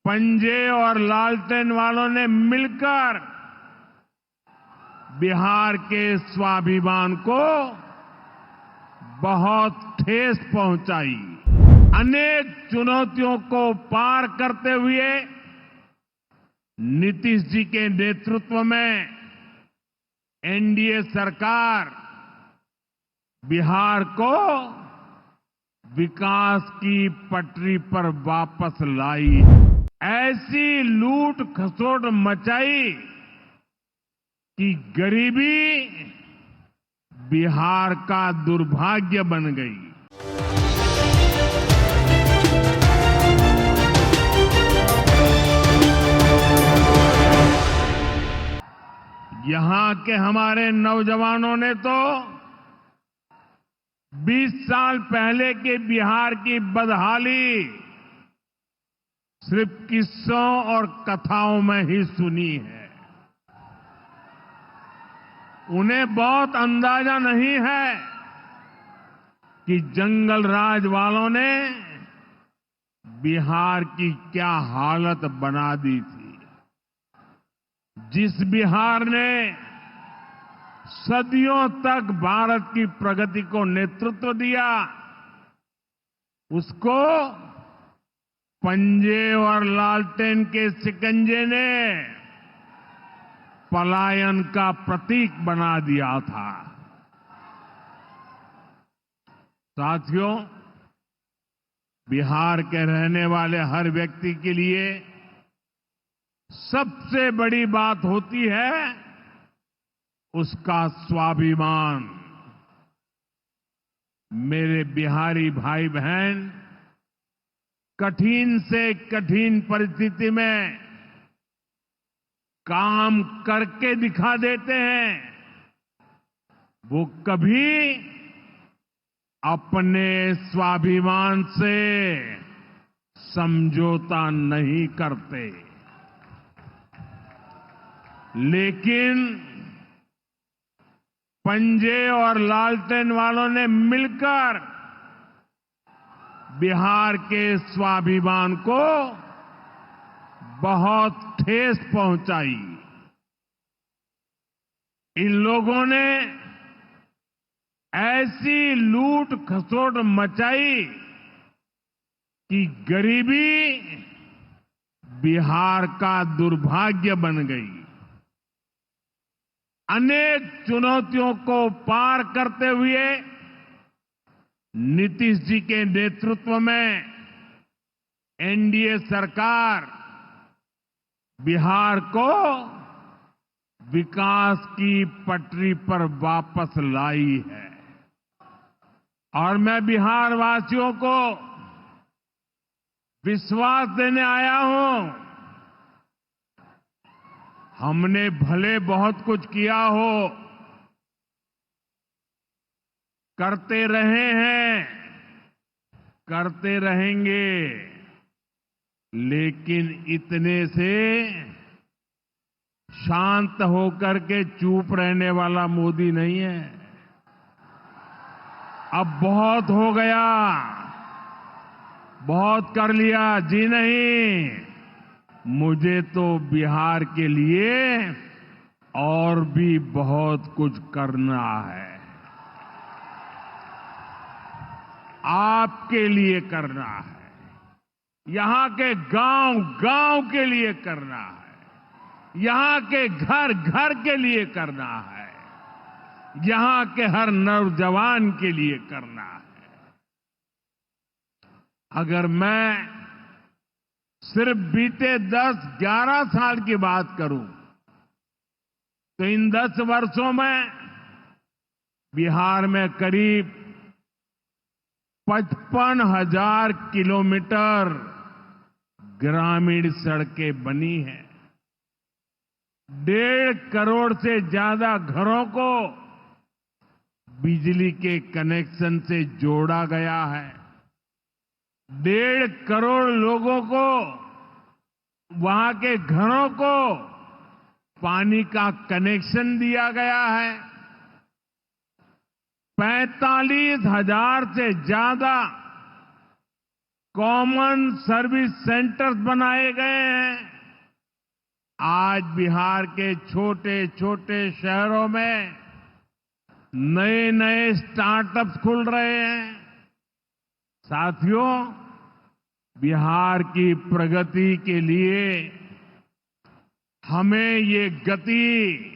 पंजे और लालटेन वालों ने मिलकर बिहार के स्वाभिमान को बहुत ठेस पहुंचाई। अनेक चुनौतियों को पार करते हुए नीतीश जी के नेतृत्व में एनडीए सरकार बिहार को विकास की पटरी पर वापस लाई। ऐसी लूट खसोट मचाई कि गरीबी बिहार का दुर्भाग्य बन गई। यहां के हमारे नौजवानों ने तो 20 साल पहले के बिहार की बदहाली सिर्फ किस्सों और कथाओं में ही सुनी है। उन्हें बहुत अंदाजा नहीं है कि जंगल राज वालों ने बिहार की क्या हालत बना दी थी। जिस बिहार ने सदियों तक भारत की प्रगति को नेतृत्व दिया, उसको पंजे और लालटेन के शिकंजे ने पलायन का प्रतीक बना दिया था। साथियों, बिहार के रहने वाले हर व्यक्ति के लिए सबसे बड़ी बात होती है उसका स्वाभिमान। मेरे बिहारी भाई बहन कठिन से कठिन परिस्थिति में काम करके दिखा देते हैं। वो कभी अपने स्वाभिमान से समझौता नहीं करते। लेकिन पंजे और लालटेन वालों ने मिलकर बिहार के स्वाभिमान को बहुत ठेस पहुंचाई। इन लोगों ने ऐसी लूट खसोट मचाई कि गरीबी बिहार का दुर्भाग्य बन गई। अनेक चुनौतियों को पार करते हुए नीतीश जी के नेतृत्व में एनडीए सरकार बिहार को विकास की पटरी पर वापस लाई है। और मैं बिहार वासियों को विश्वास देने आया हूं, हमने भले बहुत कुछ किया हो, करते रहे हैं, करते रहेंगे, लेकिन इतने से शांत होकर के चुप रहने वाला मोदी नहीं है। अब बहुत हो गया, बहुत कर लिया जी नहीं। मुझे तो बिहार के लिए और भी बहुत कुछ करना है। आपके लिए करना है, यहां के गांव गांव के लिए करना है, यहां के घर घर के लिए करना है, यहां के हर नौजवान के लिए करना है। अगर मैं सिर्फ बीते 10-11 साल की बात करूं तो इन 10 वर्षों में बिहार में करीब 55,000 किलोमीटर ग्रामीण सड़कें बनी हैं। 1.5 करोड़ से ज्यादा घरों को बिजली के कनेक्शन से जोड़ा गया है। 1.5 करोड़ लोगों को, वहां के घरों को पानी का कनेक्शन दिया गया है। 45,000 से ज्यादा कॉमन सर्विस सेंटर्स बनाए गए हैं। आज बिहार के छोटे छोटे शहरों में नए नए स्टार्टअप्स खुल रहे हैं। साथियों, बिहार की प्रगति के लिए हमें ये गति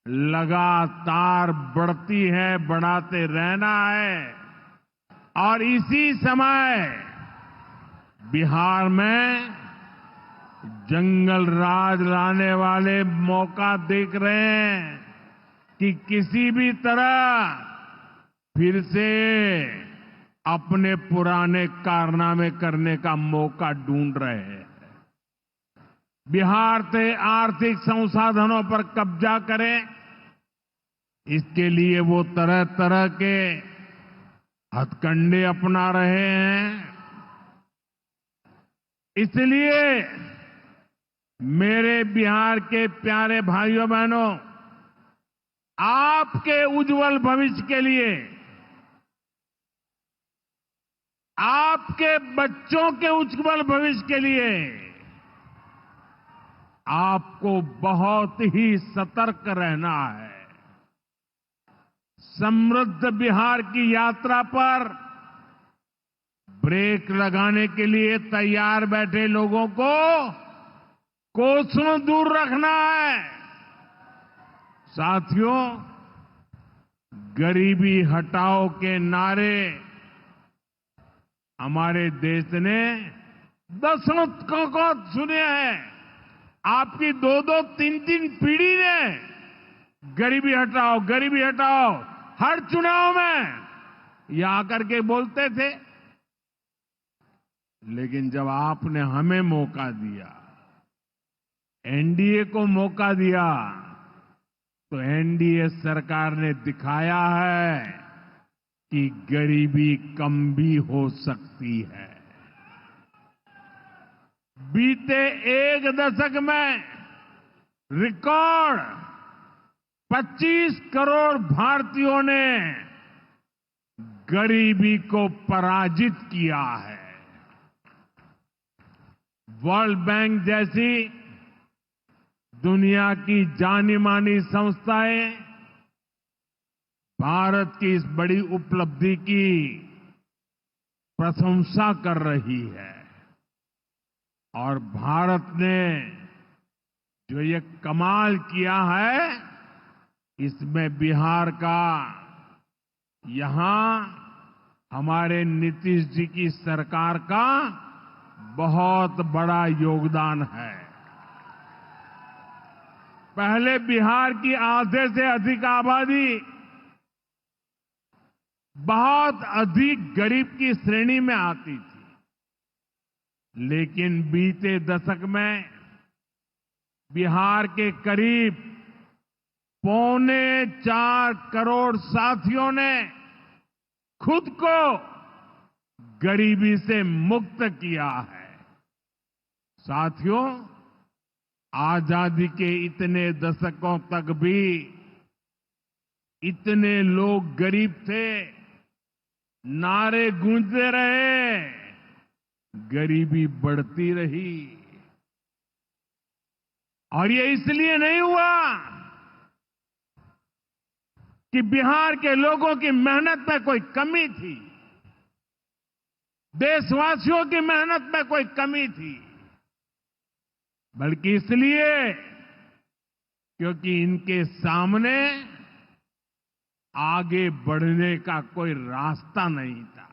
लगातार बढ़ती है, बढ़ाते रहना है। और इसी समय बिहार में जंगल राज लाने वाले मौका देख रहे हैं कि किसी भी तरह फिर से अपने पुराने कारनामे करने का मौका ढूंढ रहे हैं। बिहार से आर्थिक संसाधनों पर कब्जा करें, इसके लिए वो तरह तरह के हथकंडे अपना रहे हैं। इसलिए मेरे बिहार के प्यारे भाइयों बहनों, आपके उज्जवल भविष्य के लिए, आपके बच्चों के उज्जवल भविष्य के लिए आपको बहुत ही सतर्क रहना है। समृद्ध बिहार की यात्रा पर ब्रेक लगाने के लिए तैयार बैठे लोगों को कोसों दूर रखना है। साथियों, गरीबी हटाओ के नारे हमारे देश ने दशकों को सुने हैं। आपकी दो दो तीन तीन पीढ़ी ने गरीबी हटाओ हर चुनाव में ये आकर के बोलते थे। लेकिन जब आपने हमें मौका दिया, एनडीए को मौका दिया, तो एनडीए सरकार ने दिखाया है कि गरीबी कम भी हो सकती है। बीते एक दशक में रिकॉर्ड 25 करोड़ भारतीयों ने गरीबी को पराजित किया है। वर्ल्ड बैंक जैसी दुनिया की जानी मानी संस्थाएं भारत की इस बड़ी उपलब्धि की प्रशंसा कर रही है। और भारत ने जो ये कमाल किया है, इसमें बिहार का यहां हमारे नीतीश जी की सरकार का बहुत बड़ा योगदान है। पहले बिहार की आधे से अधिक आबादी बहुत अधिक गरीब की श्रेणी में आती थी। लेकिन बीते दशक में बिहार के करीब 4.25 करोड़ साथियों ने खुद को गरीबी से मुक्त किया है। साथियों, आजादी के इतने दशकों तक भी इतने लोग गरीब थे, नारे गूंजते रहे, गरीबी बढ़ती रही। और ये इसलिए नहीं हुआ कि बिहार के लोगों की मेहनत में कोई कमी थी, देशवासियों की मेहनत में कोई कमी थी, बल्कि इसलिए क्योंकि इनके सामने आगे बढ़ने का कोई रास्ता नहीं था।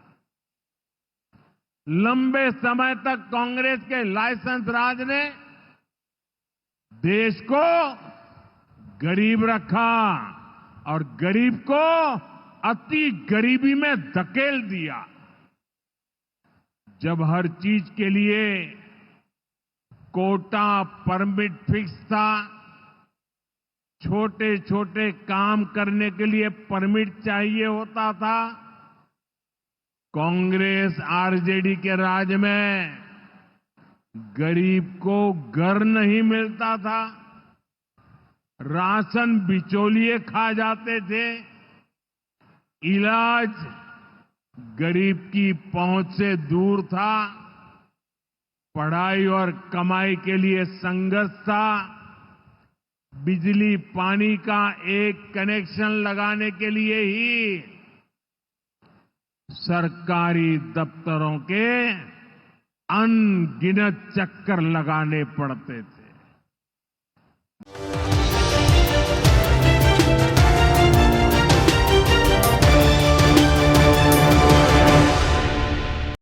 लंबे समय तक कांग्रेस के लाइसेंस राज ने देश को गरीब रखा और गरीब को अति गरीबी में धकेल दिया। जब हर चीज के लिए कोटा परमिट फिक्स था, छोटे छोटे काम करने के लिए परमिट चाहिए होता था, कांग्रेस आरजेडी के राज में गरीब को घर नहीं मिलता था, राशन बिचौलिए खा जाते थे, इलाज गरीब की पहुंच से दूर था, पढ़ाई और कमाई के लिए संघर्ष था, बिजली पानी का एक कनेक्शन लगाने के लिए ही सरकारी दफ्तरों के अनगिनत चक्कर लगाने पड़ते थे।